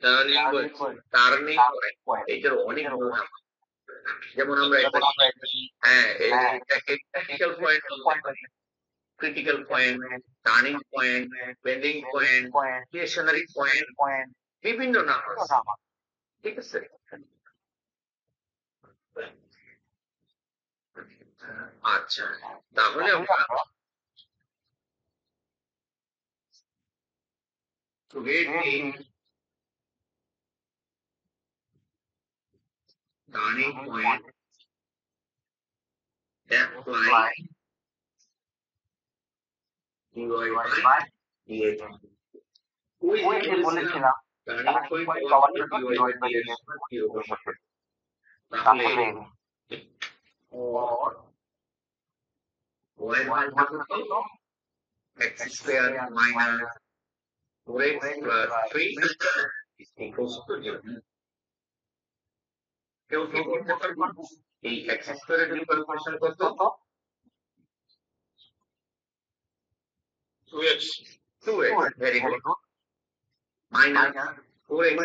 Turning point এটার অনেক নাম, যেমন আমরা হ্যাঁ এটাকে critical point, turning point, bending point, stationary point, বিভিন্ন নাম আছে, ঠিক আছে। আচ্ছা, তাহলে আমরা turning point apply dy by dx, ওই যে বলেছিলাম টার্নিং পয়েন্ট পাওয়ার জন্য dy by dx কি হবে, তাহলে y এর মান কত, x square minus 4x plus 3 equals to 0। কেউ কি করতে পারবে এই x স্কয়ারের ডিফারেন্সিয়েশন কত, 2x very good, minus 4x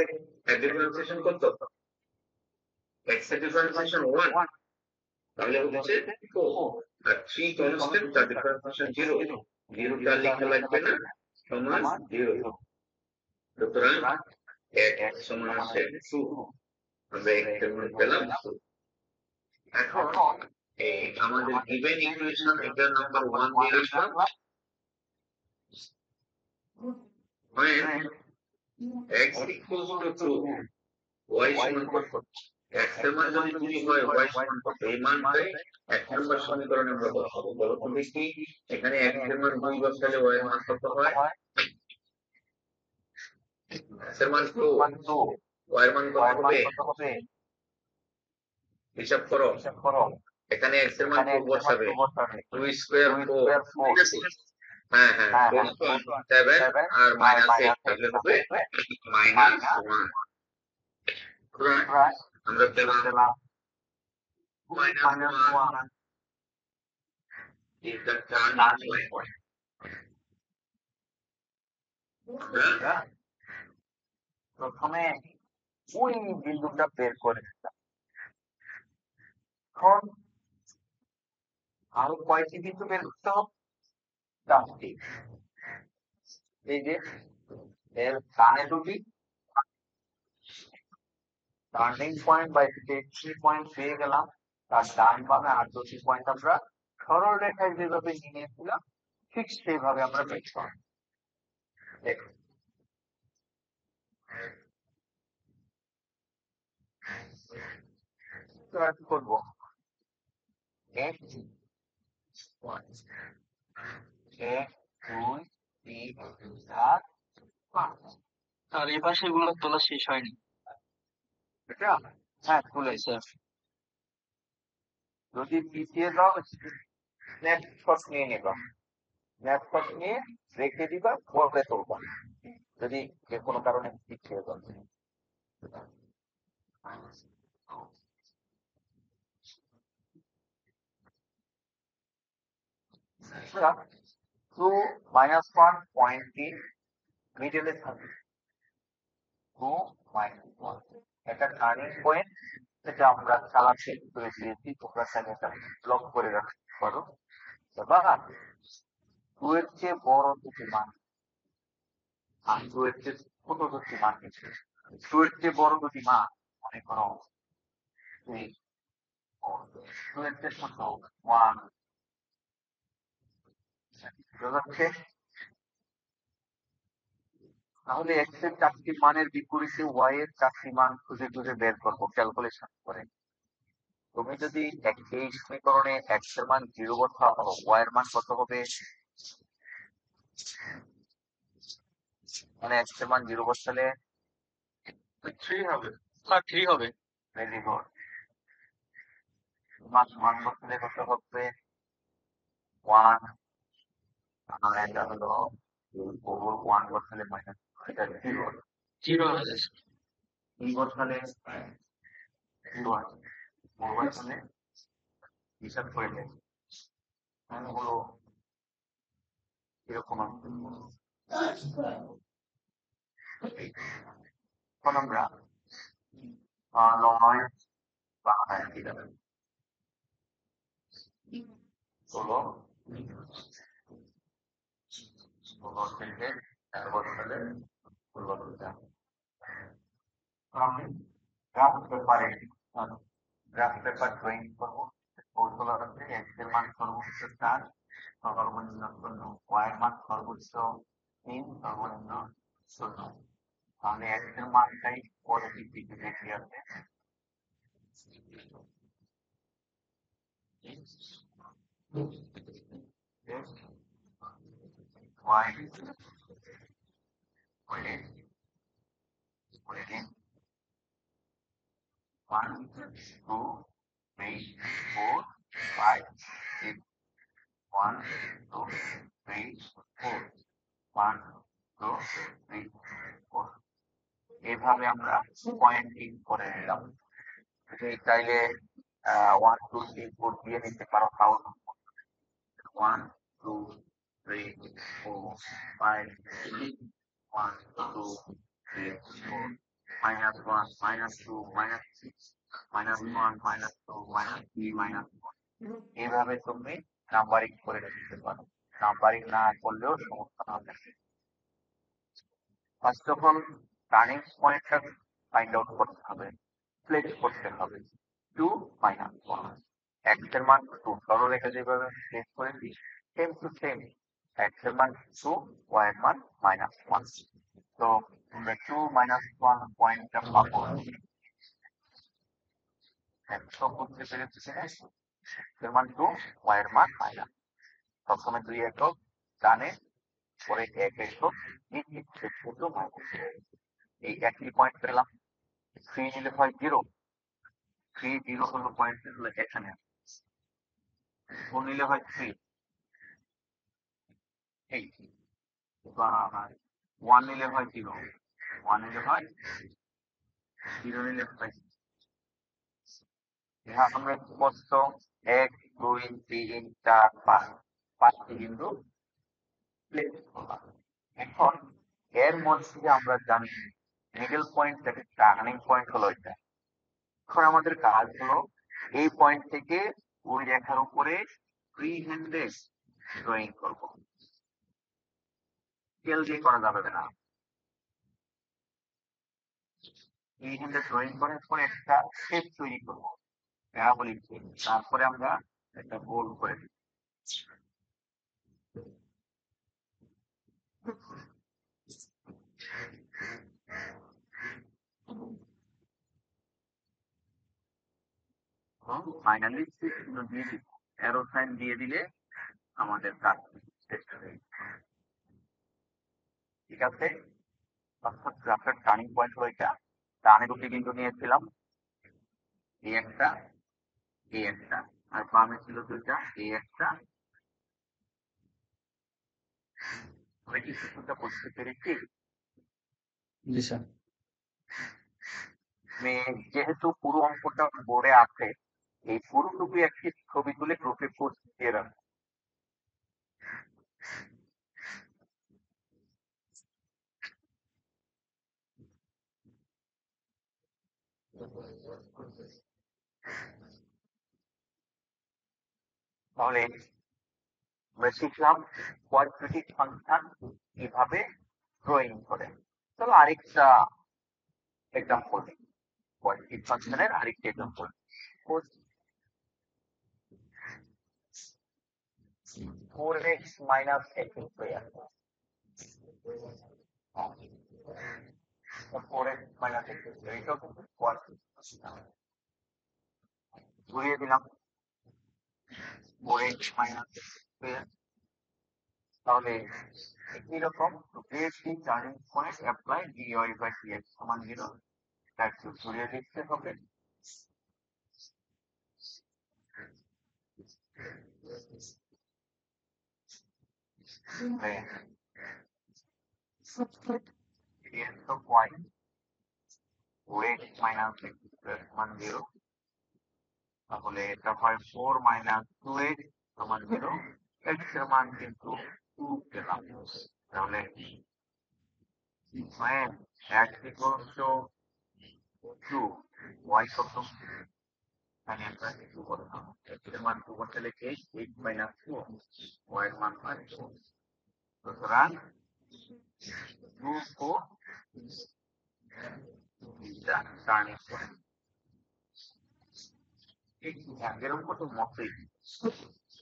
এর ডিফারেন্সিয়েশন কত, x এর ডিফারেন্সিয়েশন 1, তাহলে হচ্ছে 4, আর 3 কনস্ট্যান্ট তার ডিফারেন্সিয়েশন 0, 0টা লেখা লাগবে না, সমান 0, সুতরাং x সমান আছে 2, আমরা x এর মান পেলাম 2। এখন এই আমাদের গিভেন ইকুয়েশন এটা নাম্বার 1 দিয়ে রাখলাম, when x equals to 2, y সমান কত, x এর মান যদি 2 হয় y সমান কত, এই মানটাই 1 নম্বর সমীকরণে আমরা বসাবো। বলো তো দেখি, এখানে x এর মান 2 বসালে y এর মান কত হয়, x এর মান 2, y এর মান কত হবে, হিসাব করো, এখানে x এর মান 2 বসাবে, 2 স্কয়ার 4, হ্যাঁ হ্যাঁ 7 আর মাইনাস 8 তাহলে হবে -1, আমরা পেলাম -1 is the turning point। প্রথমে ওই বিন্দুটা বের করে নিলাম, এখন আরো কয়টি বিন্দু বের করতে হবে, 4টি। এই যে এর ডানে দুটি টার্নিং পয়েন্ট বা এন্ট্রি পয়েন্ট পেয়ে গেলাম, তার ডান বামে আর দুটি পয়েন্ট আমরা সরল রেখায় যেভাবে নিয়েছিলাম ঠিক সেইভাবে আমরা বের করব। দেখুন কি করবো, এক 2 3 4 5, আর এই পাশে গুলো তোলা শেষ হয়নি, এটা হ্যাঁ তুলেছে। যদি পিছিয়ে দাও স্ন্যাপশট নিয়ে নেবা, স্ন্যাপশট নিয়ে রেখে দিবা, পরে তুলবা যদি যে কোনো কারণে পিছিয়ে দাও। টু -1 পয়েন্টটি মিডলে থাকবে, 2 -1 এটা টার্নিং পয়েন্ট, এটা আমরা চালাক শেড করে দিয়েছি, তোমরা চাইলে এটা ব্লক করে রাখতে পারো। এবার 2 এর চেয়ে বড় দুটি মান আর 2 এর চেয়ে ছোট দুটি মান নিচ্ছে, 2 এর চেয়ে বড় দুটি মান মনে করো 3, 2 এর চেয়ে ছোট 1, তাহলে x এর 4টি মানের বিপরীতে y এর 4টি মান খুঁজে খুঁজে বের করবো ক্যালকুলেশন করে। তুমি যদি এই সমীকরণে x এর মান 0 বসাও, y এর মান কত হবে, মানে x এর মান 0 বসালে 3 হবে, আর 3 হবে, ভেরি গুড। মান বসালে কত হবে, 1, আর এটা হলো 1 বসালে মাইনাস, এটা 0 হয়ে যাচ্ছে, 3 বসালে 0 আছে, 4 বসালে হিসাব করে দেয় হলো এরকম আসবে। এখন আমরা নয় বাংলায় দিলাম 16 থেকে 1 বছরের পূর্ববর্তী আমি গ্রাফ পেপার ড্রয়িং করবো কৌশল আছে এক্স এর মান সর্বোচ্চ 4 সর্বনিম্ন 0 ওয়াই এর মান সর্বোচ্চ 3 সর্বনিম্ন 0 তাহলে এক্স এর মানটাই পজিটিভ দিকে বেশি আছে Y One, two, three, four, five, six. 1, 2, 3, 4. 1, 2, 3, 4. এইভাবে আমরা পয়েন্টিং করে নিলাম তুমি চাইলে 1, 2, 3, 4 দিয়ে নিতে পারো তাও 1, 2, 3, 4, 5, 6. 1, 2, 3, 4. -1, -2, -6, -1, -2, -3, -1 এইভাবে তুমি নাম্বারিং করে নিতে পারো নাম্বারিং না করলেও সমস্যা হবে ফার্স্ট অফ অল টার্নিং পয়েন্টটা ফাইন্ড আউট করতে হবে প্লেস করতে হবে 2 -1 x এর মান 2 সরলরেখা যেভাবে প্লেস করেছি সেম টু সেম x এর মান 2 y এর মান -1 তো আমরা 2 -1 পয়েন্টটা পাবো একশো বুঝতে পেরেছি এর মান 2 y এর মান -1 প্রথমে 2 একক ডানে পরে 1 একক নিচে ছোট এই একই পয়েন্ট পেলাম 3 নিলে হয় 0 3 0 হলো পয়েন্ট হলো এখানে 4 নিলে হয় 3 এই 1 নিলে হয় 0 1 নিলে হয় 0 নিলে হয় यहाँ আমরা স্পষ্ট 1 2 3 4 5 5টি বিন্দু প্লেস করলাম এখন এর মধ্যে আমরা জানি মিডল পয়েন্ট থেকে টার্নিং পয়েন্ট হলো এটা এখন আমাদের কাজ হলো এই পয়েন্ট থেকে ওই রেখার উপরে ফ্রি হ্যান্ডে ড্রয়িং করব স্কেল দিয়ে করা যাবে না ফ্রি হ্যান্ডে ড্রয়িং করার পর একটা শেপ তৈরি করব প্যারাবোলিক শেপ তারপরে আমরা একটা গোল করে দিব ফাইনালি দিয়ে দিব অ্যারো সাইন দিয়ে দিলে আমাদের কাজ শেষ হয়ে যাবে ঠিক আছে অর্থাৎ গ্রাফের টার্নিং পয়েন্ট হলো এটা ডানে দুটি বিন্দু নিয়েছিলাম এই একটা আর বামে ছিল দুইটা এই একটা আমরা কি সূত্রটা বুঝতে পেরেছি যেহেতু পুরো অঙ্কটা বোর্ডে আছে এই পুরোটুকু একটি ছবি তুলে গ্রুপে পোস্ট দিয়ে রাখবো তাহলে আমরা শিখলাম কোয়াড্রেটিক ফাংশন কিভাবে ড্রয়িং করে চলো আরেকটা এক্সাম্পল কোয়াড্রেটিক ফাংশনের আরেকটা example 4x minus x square 4x minus x square এটা কিন্তু কোয়াড্রেটিক ঘুরিয়ে দিলাম 4x minus x square তাহলে একই রকম এই turning point apply dy by dx সমান 0 তাকে ঘুরিয়ে দিতে হবে radians of y 4x minus x square সমান 0 তাহলে এটা হয় 4 minus 2x সমান 0 x এর মান কিন্তু 2 পেলাম তাহলে when x equals to two y কত এখানে আমরা টু করতাম এর মান টু করতে লিখে 8 মাইনাস 4 ওয়াই এর মান 5 সুতরাং 2 4 টার্নিং পয়েন্ট একটু আগের অঙ্কটা মতোই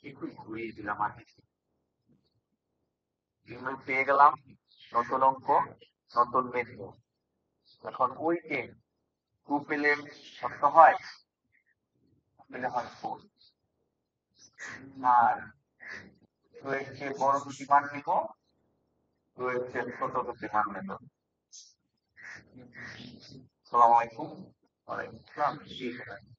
একটু ঘুরিয়ে দিলাম আগে পেয়ে গেলাম নতুন অঙ্ক নতুন মেথড এখন ওই যে 2 পেলে কত হয় পেলে হয় 4 আর 2 এর চেয়ে বড় দুটি মান নিব 2 এর চেয়ে ছোট দুটি মান নেব আসসালামু আলাইকুম ওয়ালাইকুম আসসালাম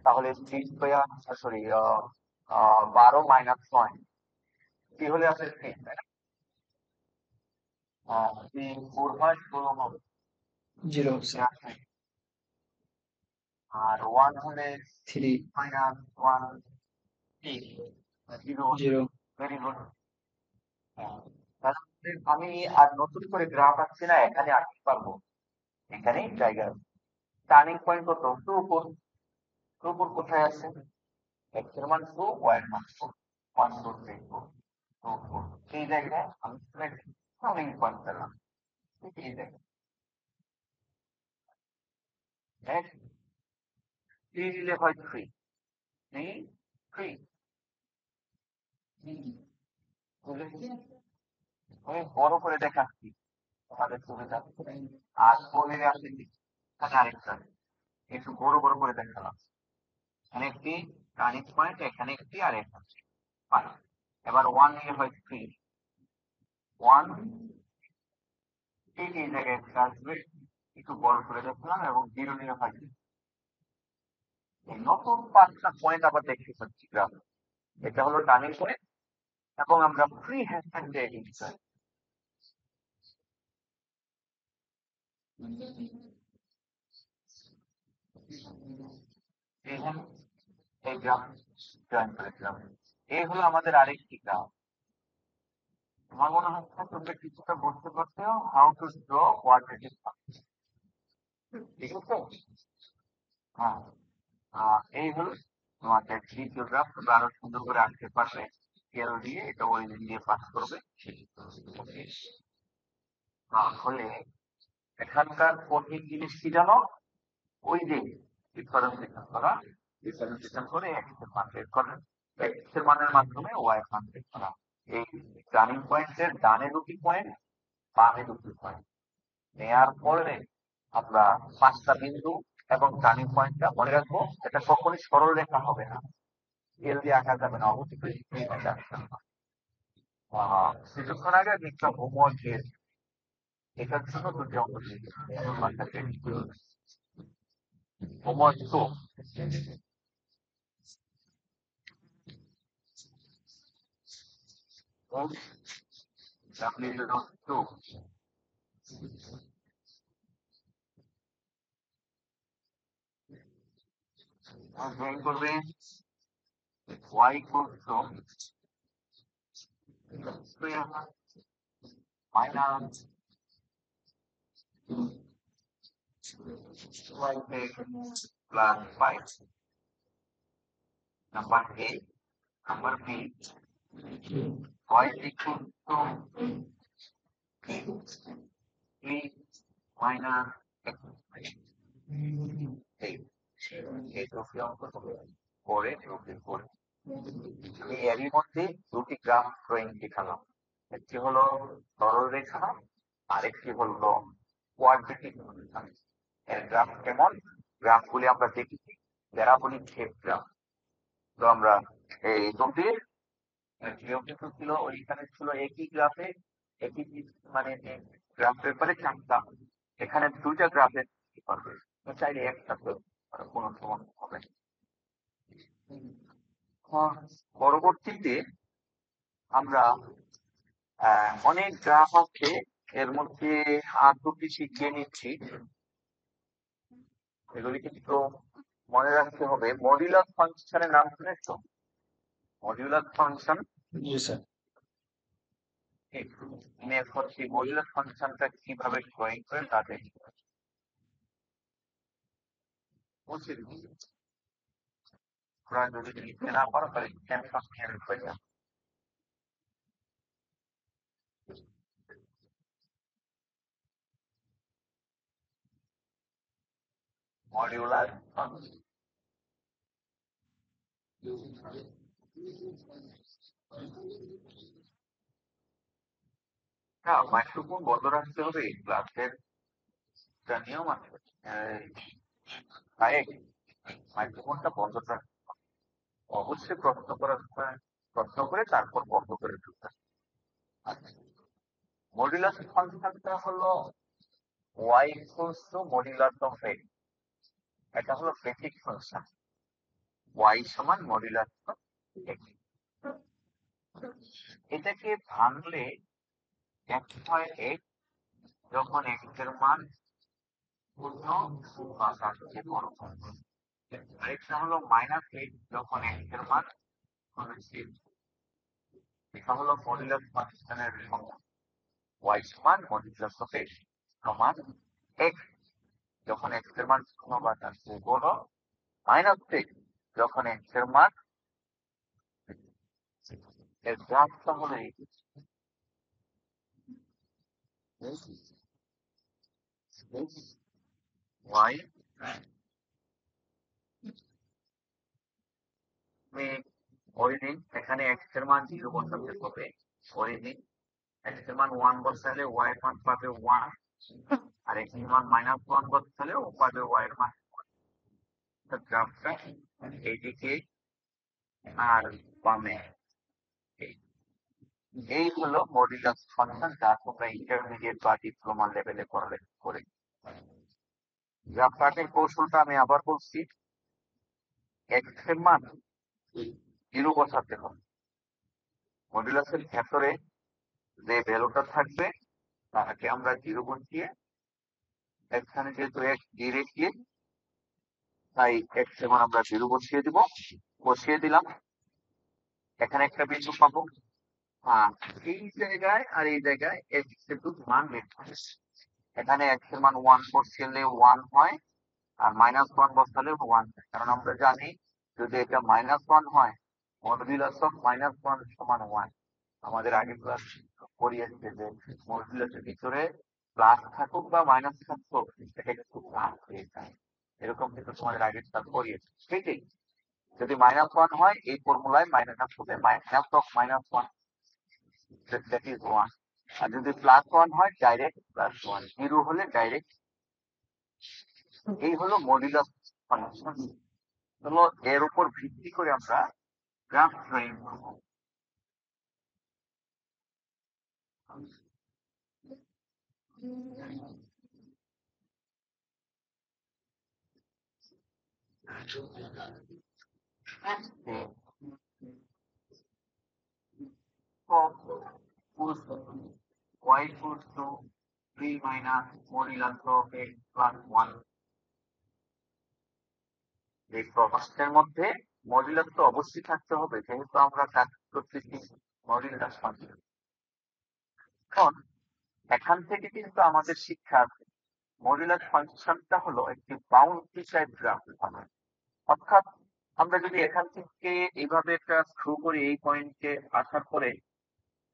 তাহলে 12 মাইনাস 9 কি হলে আছে 3 তাই না 3 4 হয় 16 হবে 0 আর 1 হলে 3 মাইনাস 1 0 ভেরি গুড আমি আর নতুন করে গ্রাফ আঁকছি না এখানে আঁকতে পারবো এখানেই জায়গা টার্নিং পয়েন্ট কত 2 4 2 4 কোথায় আছে x এর মান 2 y এর মান 4 1 2 3 4 2 4 এই জায়গায় আমি টার্নিং পয়েন্ট পেলাম এই জায়গায় নেক্সট 3 দিলে হয় 3 3 3 আমি বড় করে দেখাচ্ছি আমাদের সুবিধা আর বলে আসছি এখানে আরেকটা একটু বড় বড় করে দেখালাম এখানে একটি টার্নিং পয়েন্ট এখানে একটি আর এখানে এবার 1 নিয়ে হয় 3 1 এই জায়গায় আসবে একটু বড় করে দেখলাম এবং 0 নিয়ে হয় এই নতুন 5টা পয়েন্ট আবার দেখতে পাচ্ছি গ্রাফ এটা হলো টার্নিং পয়েন্ট এবং আমরা ফ্রি হ্যান্ড সাইড এগিয়ে যাই এই গ্রাফ জয়েন করেছিলাম এই হলো আমাদের আরেকটি গ্রাফ আমার মনে হচ্ছে তোমরা কিছুটা বুঝতে পারছো how to draw quadratic function ঠিক আছে হ্যাঁ এই হলো তোমাদের দ্বিতীয় গ্রাফ তোমরা আরো সুন্দর করে আঁকতে পারবে স্কেল দিয়ে এটা অরিজিন দিয়ে পাস করবে তাহলে এখানকার কঠিন জিনিস কি জানো ওই যে ডিফারেন্সিয়েশন করা ডিফারেন্সিয়েশন করে এক্স এর মান বের করা এক্স এর মানের মাধ্যমে ওয়াই এর মান বের করা এই টার্নিং পয়েন্টের ডানে দুটি পয়েন্ট বামে দুটি পয়েন্ট নেয়ার পরে আমরা 5টা বিন্দু এবং টার্নিং পয়েন্টটা মনে রাখবো এটা কখনোই সরল রেখা হবে না স্কেল দিয়ে আঁকা যাবে না অবশ্যই কিছুক্ষণ আগে একটা হোমওয়ার্ক দিয়েছি, এটার জন্য দুটি অঙ্ক দিয়েছি। হোমওয়ার্ক তো জয়েন করবে y equals to minus y plus 5. Number A, number B, y equals to 3 minus x. এই দুটি অঙ্ক করে আমি এরই মধ্যে দুটি গ্রাফ ড্রয়িং দেখালাম। একটি হলো সরলরেখা, আরেকটি হলো কোয়াড্রেটিক রেখা। এর গ্রাফ কেমন? গ্রাফগুলি আমরা দেখেছি প্যারাবোলিক শেপ গ্রাফ। তো আমরা এই দুটির নিয়মটা ছিল, ওইখানে ছিল একই গ্রাফে একই মানে গ্রাফ পেপারে চারটা, এখানে দুইটা গ্রাফে পারবে, চাইলে একসাথে কোনো সমস্যা হবে। পরবর্তীতে আমরা অনেক গ্রাফ আছে, এর মধ্যে আর দুটি শিখিয়ে নিচ্ছি। এগুলি কিন্তু মনে রাখতে হবে। মডুলাস ফাংশনের নাম শুনেছ? মডুলাস ফাংশন, মডুলাস ফাংশনটা কিভাবে ড্রয়িং করে তা দেখি। যদি লিখতে না পারো তাহলে ক্যান্সার হয়ে যাবে। মডিউলার ফাংশন হ্যাঁ, মাইক্রোফোন বন্ধ রাখতে হবে, ক্লাসের নিয়ম আছে। মাইক্রোফোনটা বন্ধ রাখতে অবশ্যই প্রশ্ন করে তারপর বন্ধ করে দিতে। মডুলাস ফাংশনটা হলো y equals to modulus of x। এটা হলো বেসিক ফাংশন, y সমান মডুলাস অফ x। এটাকে ভাঙলে x হয় x যখন x এর মান পূর্ণ বা তার চেয়ে বড় হয়, আরেকটা হলো মাইনাস x যখন x এর মান এটা হলো মডুলাস ফাংশনের সংজ্ঞা। y সমান মডুলাস অফ x সমান x যখন x এর মান শূন্য বা তার চেয়ে বড়, মাইনাস x যখন x এর মান, এর গ্রাফটা হলো y অরিজিন, এখানে x এর মান 0 বসাতে হবে। অরিজিন x এর মান 1 বসালে y এর মান পাবে 1, আর x এর মান -1 বসালে ও পাবে y এর মান। গ্রাফটা এইদিকে আর বামে, এই হলো মডুলাস ফাংশন, যা তোমরা ইন্টারমিডিয়েট বা ডিপ্লোমা লেভেলে করে। গ্রাফ কাটের কৌশলটা আমি আবার বলছি। x এর মান 0 বসাতে হবে, মডুলাসের ভেতরে যে ভ্যালুটা থাকবে তাকে আমরা 0 বসিয়ে, এখানে যেহেতু x ডিরেক্টলি তাই x এর মান আমরা 0 বসিয়ে দিব। বসিয়ে দিলাম, এখানে একটা বিন্দু পাবো, এই জায়গায় আর এই জায়গায় x এর মান বের হবে। এখানে x এর মান 1 বসিয়ে 1 হয়, আর -1 বসালে 1 হয়, কারণ আমরা জানি যদি এটা -1 হয় মডুলাস অফ -1 সমান 1। আমাদের আগে ক্লাস করিয়েছে যে মডুলাসের ভিতরে প্লাস থাকুক বা মাইনাস থাকুক এটা কিন্তু প্লাস হয়ে যায়, এরকম কিন্তু তোমাদের আগে ক্লাস করিয়েছে। ঠিকই, যদি -1 হয় এই ফর্মুলায় মাইনাস হবে, মাইনাস অফ -1 that is 1, আর যদি +1 হয় ডাইরেক্ট +1, 0 হলে ডাইরেক্ট। এই হলো মডুলাস ফাংশন। হলো এর উপর ভিত্তি করে আমরা গ্রাফ ড্রয়িং করব। y equals to 3 minus modulus of x plus 1. এই প্রশ্নের মধ্যে মডুলাস তো অবশ্যই থাকতে হবে, যেহেতু আমরা কাজ করতেছি মডুলাস ফাংশন। এখন এখান থেকে কিন্তু আমাদের শিক্ষা আছে মডুলাস ফাংশনটা হলো একটি বাউন্ডারি টাইপ গ্রাফ। অর্থাৎ আমরা যদি এখান থেকে এইভাবে একটা থ্রু করি এই পয়েন্টে আসার পরে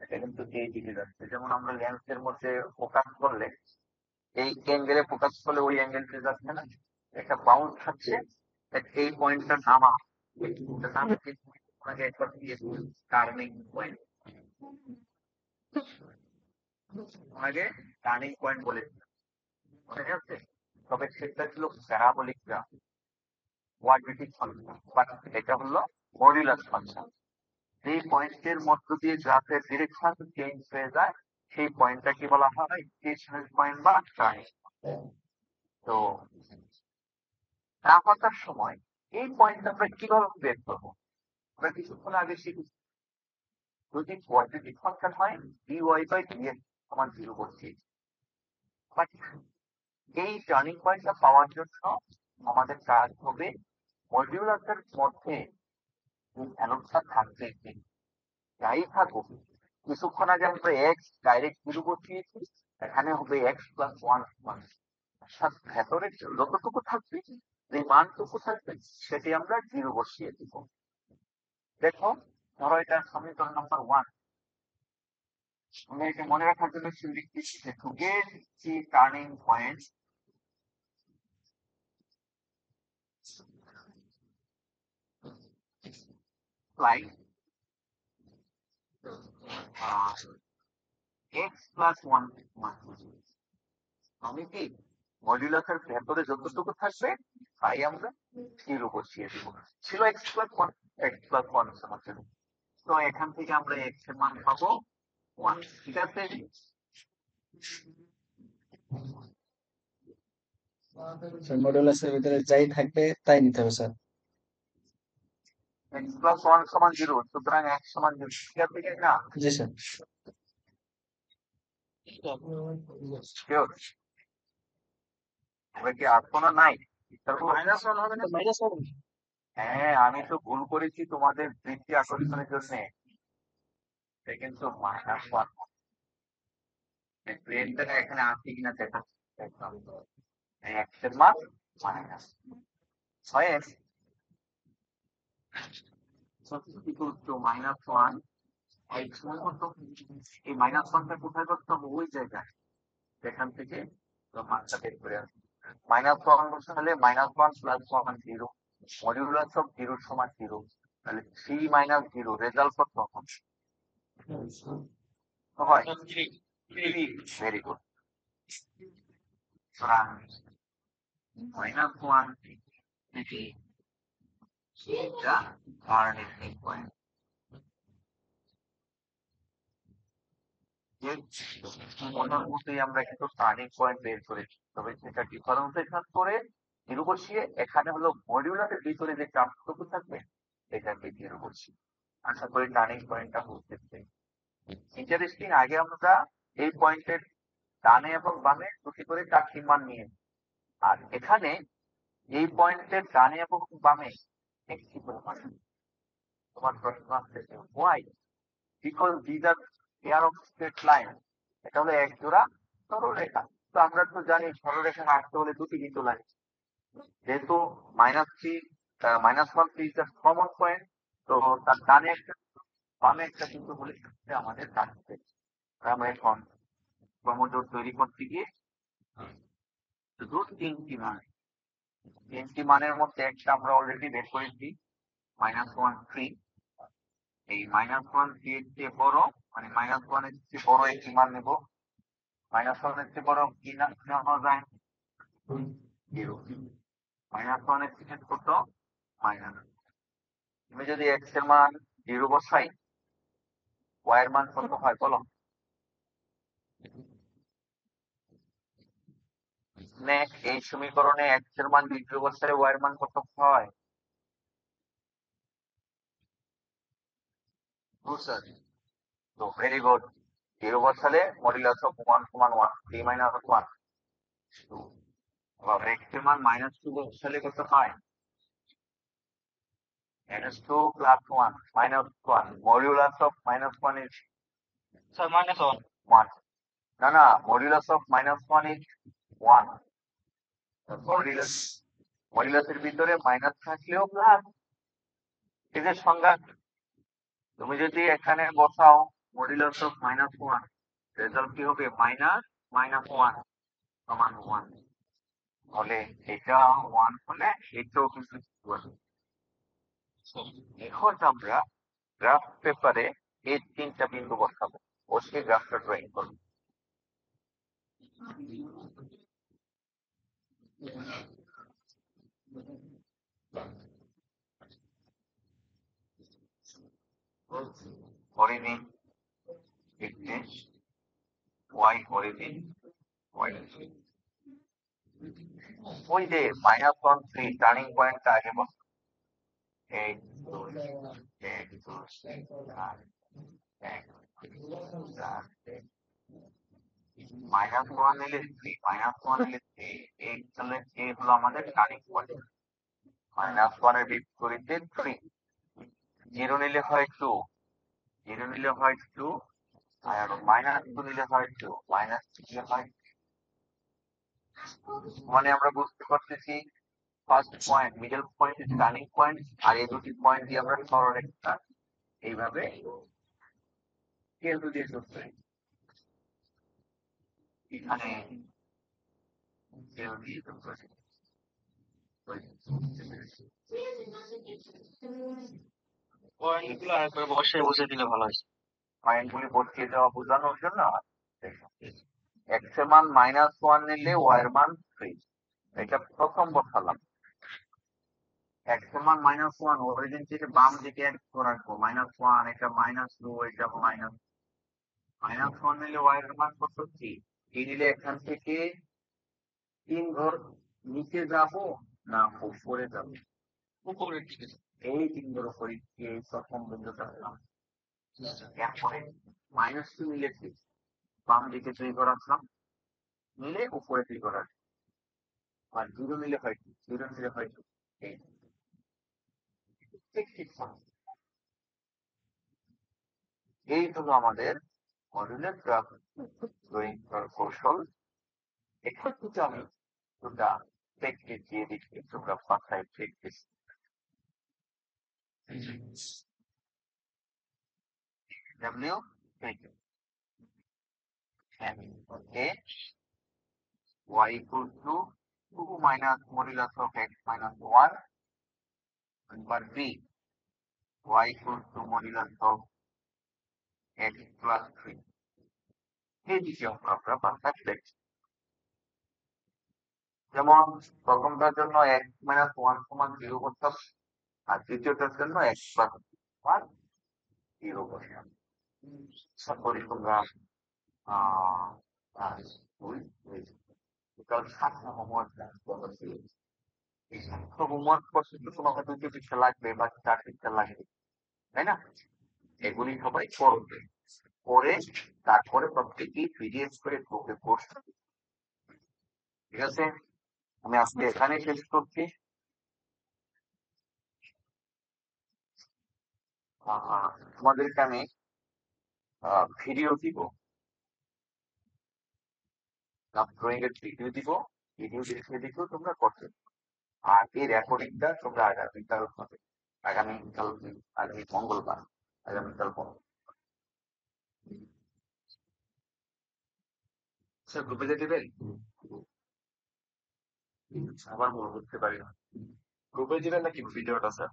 এটা কিন্তু এই দিকে যাচ্ছে, যেমন আমরা লেন্সের মধ্যে ফোকাস করলে এই অ্যাঙ্গেলে ফোকাস করলে ওই অ্যাঙ্গেলটা যাচ্ছে না, একটা বাউন্ড থাকছে। এই পয়েন্টটার নামা টার্নিং পয়েন্ট, আগে টার্নিং পয়েন্ট বলে মনে যাচ্ছে, তবে সেটা ছিল parabolic graph, quadratic function, but এটা হলো মডুলাস ফাংশন। এই পয়েন্টের মধ্য দিয়ে গ্রাফের ডিরেকশন চেঞ্জ হয়ে যায়, সেই পয়েন্টটাকে বলা হয় স্টেশনারি পয়েন্ট বা টার্নিং। তো গ্রাফ আঁকার সময় এই পয়েন্টটা আমরা কিভাবে বের করবো? আমরা কিছুক্ষণ আগে শিখেছি যদি কোয়াড্রেটিক ফাংশন হয় dy বাই dx সমান 0 বসিয়ে, বাট এই টার্নিং পয়েন্টটা পাওয়ার জন্য আমাদের কাজ হবে মডিউলাসের মধ্যে অ্যালোনটা থাকবে, যাই থাকুক। কিছুক্ষণ আগে আমরা এক্স ডাইরেক্ট 0 বসিয়েছি, এখানে হবে এক্স প্লাস 1 ভেতরে যতটুকু থাকবে, যে মানটুকু থাকবে সেটি আমরা 0 বসিয়ে দিব। দেখো ধরো এটা সমীকরণ নাম্বার 1, আমি এটা মনে রাখার জন্য লিখতেছি যে to get the turning point like x plus 1 আমি কি মডিউলাসের ভেতরে যতটুকু থাকবে তাই আমরা 0 বসিয়ে দিব। ছিল x plus 1, x plus 1 সমান 0, তো এখান থেকে আমরা x এর মান পাবো 1। ঠিক আছে, মডুলাসের ভিতরে যাই থাকবে তাই নিতে হবে স্যার। x plus 1 সমান 0, সুতরাং x সমান 0। ঠিক আছে কি না? জি স্যার। শিওর? আমরা কি আর কোনো নাই? মাইনাস 1 হবে না? মাইনাস হবে। হ্যাঁ, আমি তো ভুল করেছি তোমাদের দৃষ্টি আকর্ষণের জন্য, কিন্তু মাইনাস 1 প্লেনটা এখানে আছে কিনা দেখা, x এর মান মাইনাস হয় মাইনাস 1 x মান কত? এই মাইনাস 1টা কোথায় করতে হবে? ওই জায়গায় এখান থেকে মানটা বের করে আসবে। মাইনাস 1 বসালে মাইনাস 1 প্লাস 1 0, মডিউলাস অফ 0 সমান 0, তাহলে 3 মাইনাস 0 রেজাল্ট কত হয়? 3। Very good. মাইনাস 1 এটি এটা টার্নিং পয়েন্ট। মনের মধ্যেই আমরা কিন্তু টার্নিং পয়েন্ট বের করেছি, তবে সেটা ডিফারেন্সিয়েশন করে 0 বসিয়ে এখানে হলো মডিউলাসের ভিতরে যে চাপটুকু থাকবে এটাকে 0 বসি। আশা করি টার্নিং পয়েন্টটা বুঝতেছি। ইন্টারেস্টিং, আগে আমরা এই পয়েন্টের ডানে এবং বামে দুটি করে 4টি মান নিয়ে, আর এখানে এই পয়েন্টের ডানে এবং বামে একটি করে মান। তোমার প্রশ্ন আসছে y? Because this are pair of straight line, এটা হলো এক জোড়া সরলরেখা। তো আমরা তো জানি সরলরেখা আঁকতে হলে দুটি বিন্দু লাগে, যেহেতু -1 3 ইজ কমন পয়েন্ট, তো তার ডানে একটা বামে একটা বিন্দু বলে আমাদের কাটতে। আমরা এখন ক্রমজোড় তৈরি করতে গিয়ে শুধু 3টি মানের মধ্যে একটা আমরা অলরেডি বের করেছি, -1 3। এই -1 3 এর চেয়ে বড়, মানে -1 এর চেয়ে বড় একটি মান নেব। -1 এর চেয়ে বড় কি না নেওয়া যায়? 0। -1 এর থেকে ছোট মাইনাস। তুমি যদি x এর মান 0 বসাই, y এর মান কত হয় বলো? নেক্সট এই সমীকরণে x এর মান দ্বিতীয় অবস্থায় y এর মান কত হয়? স্যার তো ভেরি গুড। 0 বসালে মডুলাস অফ 1 সমান 1, 3 মাইনাস 1 2। আবার x এর মান -2 বসালে কত হয়? -2 plus 1 minus 1, modulus of -1 is sir -1 1। না না, মডুলাস অফ -1 is 1। মডুলাসের ভিতরে মাইনাস থাকলেও প্লাস। এদের সংজ্ঞা তুমি যদি এখানে বসাও মডুলাস অফ -1, রেজাল্ট কি হবে? -1 সমান 1 হলে এটা 1 হলে এটাও কিন্তু 1। এখন আমরা গ্রাফ পেপারে এই 3টা বিন্দু বসাবো, বসে গ্রাফটা ড্রয়িং করবো। Origin x y, origin y. ওই যে -1 3 টার্নিং পয়েন্টটা আগে বস। -1 নিলে 3, -1 নিলে 3, এই তাহলে এই হলো আমাদের টার্নিং পয়েন্ট। -1 এর বিপরীতে 3, 0 নিলে হয় 2, 0 নিলে হয় 2, আর -2 নিলে হয় 2, -2 নিলে হয়। মানে আমরা বুঝতে পারতেছি first point, middle point, turning point, আর এই দুটি পয়েন্ট দিয়ে আমরা সরলরেখা এইভাবে কেন্দ্র দিয়ে চলতে এখানে কেন্দ্র দিয়ে চলতে পয়েন্টগুলো আরেকবার বসে দিলে ভালো হয়। পয়েন্টগুলি বসিয়ে দেওয়া বোঝানোর জন্য x এর মান -1 নিলে y এর মান 3, এটা প্রথম বসালাম। x এর মান -1, অরিজিন থেকে বাম দিকে রাখবো, -1, এটা -2, এটা -1 নিলে y এর মান কত? 3 নিলে এখান থেকে 3 ঘর নিচে যাব না উপরে যাব? উপরের দিকে। এই 3 ঘর উপরে এই প্রথম বিন্দুটা পেলাম। এরপরে -2 নিলে 3, বাম দিকে 2 ঘর আসলাম, নিলে উপরে 3 ঘর আসলাম। আর 0 নিলে হয় 0 নিলে হয় 2। এই হলো আমাদের মডুলার গ্রাফ ড্রয়িং করার কৌশল। এখান থেকে আমি দুটা প্র্যাকটিস দিয়ে দিচ্ছি, তোমরা বাসায় practice. W A y equal to 2 minus modulus of x minus 1, number B y equal to modulus of x plus 3। এই দিকে আমরা বাসায় লিখছি। যেমন প্রথমটার জন্য x minus 1 সমান 0 করতাম, আর দ্বিতীয়টার জন্য x plus 1 0 করতাম। তারপরে তোমরা হোমওয়ার্ক করতে তো তোমাকে 2 পৃষ্ঠা লাগবে বা 4 পৃষ্ঠা লাগবে, তাই না? এগুলি সবাই করবে, করে তারপরে প্রত্যেকটি পিডিএফ করে গ্রুপে পোস্ট। ঠিক আছে, আমি আজকে এখানে শেষ করছি। তোমাদেরকে আমি ভিডিও দিব, ড্রয়িং এর ভিডিও দিব, ভিডিও দেখে দেখেও তোমরা করতে। আর এই রেকর্ডিংটা তোমরা আগামীকাল হবে, আগামীকাল মঙ্গলবার, আগামীকাল স্যার গ্রুপে যেতে দেবেন? আবার মনে করতে পারি না, গ্রুপে দিবেন নাকি ভিডিওটা স্যার?